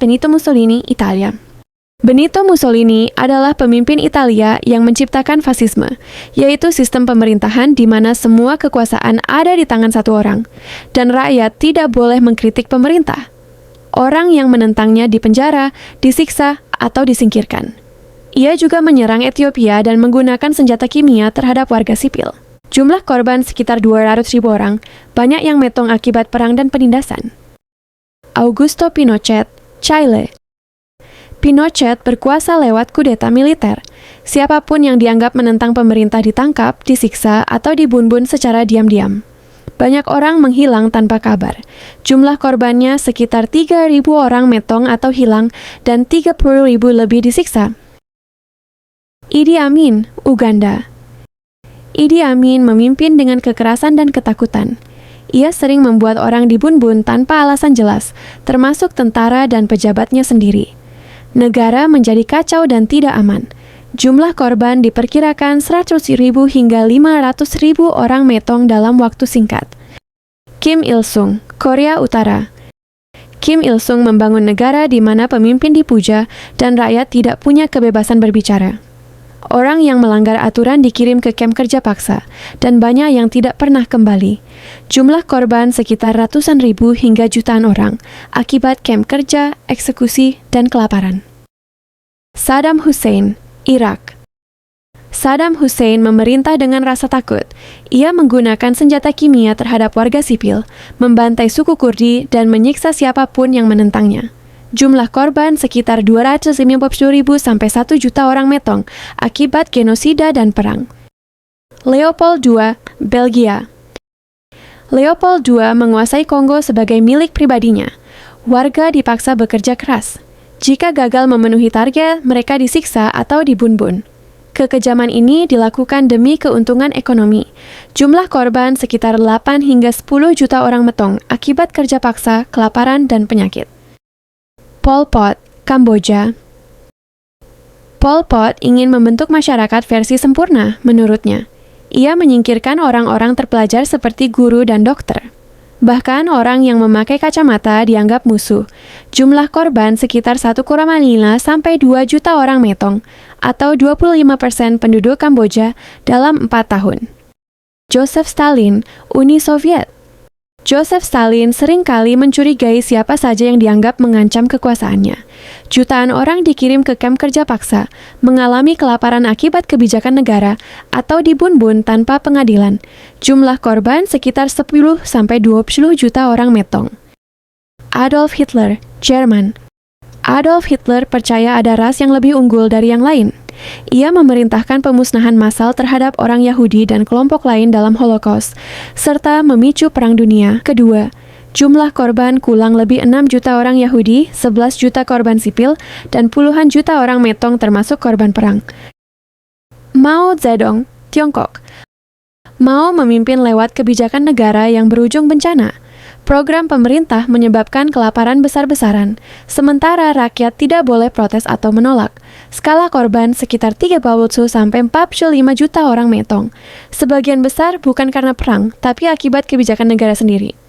Benito Mussolini, Italia. Benito Mussolini adalah pemimpin Italia yang menciptakan fasisme, yaitu sistem pemerintahan di mana semua kekuasaan ada di tangan satu orang, dan rakyat tidak boleh mengkritik pemerintah. Orang yang menentangnya dipenjara, disiksa, atau disingkirkan. Ia juga menyerang Ethiopia dan menggunakan senjata kimia terhadap warga sipil. Jumlah korban sekitar 200.000 orang, banyak yang metong akibat perang dan penindasan. Augusto Pinochet, Chile. Pinochet berkuasa lewat kudeta militer. Siapapun yang dianggap menentang pemerintah ditangkap, disiksa, atau dibunbun secara diam-diam. Banyak orang menghilang tanpa kabar. Jumlah korbannya sekitar 3.000 orang metong atau hilang dan 30.000 lebih disiksa. Idi Amin, Uganda. Idi Amin memimpin dengan kekerasan dan ketakutan. Ia sering membuat orang dibunbun tanpa alasan jelas, termasuk tentara dan pejabatnya sendiri. Negara menjadi kacau dan tidak aman. Jumlah korban diperkirakan 100.000 hingga 500.000 orang metong dalam waktu singkat. Kim Il-sung, Korea Utara. Kim Il-sung membangun negara di mana pemimpin dipuja dan rakyat tidak punya kebebasan berbicara. Orang yang melanggar aturan dikirim ke kamp kerja paksa, dan banyak yang tidak pernah kembali. Jumlah korban sekitar ratusan ribu hingga jutaan orang, akibat kamp kerja, eksekusi, dan kelaparan. Saddam Hussein, Irak. Saddam Hussein memerintah dengan rasa takut. Ia menggunakan senjata kimia terhadap warga sipil, membantai suku Kurdi, dan menyiksa siapapun yang menentangnya. Jumlah korban sekitar 250.000 sampai 1 juta orang metong akibat genosida dan perang. Leopold II, Belgia. Leopold II menguasai Kongo sebagai milik pribadinya. Warga dipaksa bekerja keras. Jika gagal memenuhi target, mereka disiksa atau dibunbun. Kekejaman ini dilakukan demi keuntungan ekonomi. Jumlah korban sekitar 8 hingga 10 juta orang metong akibat kerja paksa, kelaparan, dan penyakit. Pol Pot, Kamboja. Pol Pot ingin membentuk masyarakat versi sempurna, menurutnya. Ia menyingkirkan orang-orang terpelajar seperti guru dan dokter. Bahkan orang yang memakai kacamata dianggap musuh. Jumlah korban sekitar 1,5 sampai 2 juta orang metong, atau 25% penduduk Kamboja dalam 4 tahun. Joseph Stalin, Uni Soviet. Joseph Stalin seringkali mencurigai siapa saja yang dianggap mengancam kekuasaannya. Jutaan orang dikirim ke kamp kerja paksa, mengalami kelaparan akibat kebijakan negara, atau dibunbun tanpa pengadilan. Jumlah korban sekitar 10 sampai 20 juta orang metong. Adolf Hitler, Jerman. Adolf Hitler percaya ada ras yang lebih unggul dari yang lain. Ia memerintahkan pemusnahan massal terhadap orang Yahudi dan kelompok lain dalam Holocaust, serta memicu Perang Dunia Kedua. Jumlah korban kurang lebih 6 juta orang Yahudi, 11 juta korban sipil, dan puluhan juta orang metong termasuk korban perang. Mao Zedong, Tiongkok. Mao memimpin lewat kebijakan negara yang berujung bencana. Program pemerintah menyebabkan kelaparan besar-besaran, sementara rakyat tidak boleh protes atau menolak. Skala korban sekitar 30 sampai 45 juta orang metong. Sebagian besar bukan karena perang, tapi akibat kebijakan negara sendiri.